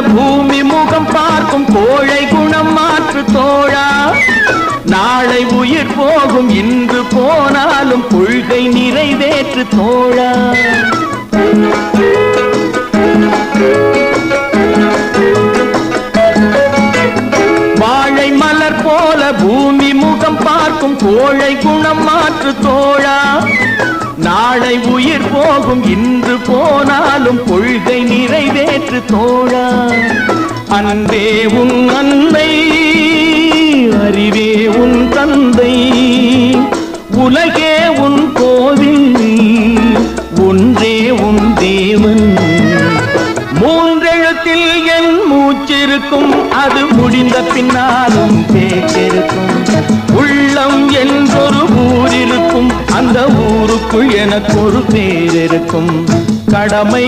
பூமி முகம் பார்க்கும் கோழை குணம் மாற்று தோழா. நாளை உயிர் போகும் இன்று போனாலும் கொள்கை நிறைவேற்று தோழா. வாழை மலர் போல பூமி முகம் பார்க்கும் கோழை குணம் மாற்று தோழா. நாளை உயிர் போகும் இன்று போனாலும் கொள்கை நிறைவேற்று தோழா. அன்பே உன் அன்னை, அறிவே உன் தந்தை, உலகே உன் கோவில், ஒன்றே உன் தேவன். மூன்றெழுத்தில் என் மூச்சிருக்கும், அது முடிந்த பின்னாலும் கேட்டிருக்கும். உள்ளம் என்றொரு ஊர் இருக்கும், அந்த ஊருக்குள் எனக்கு ஒரு பேர் இருக்கும். கடமை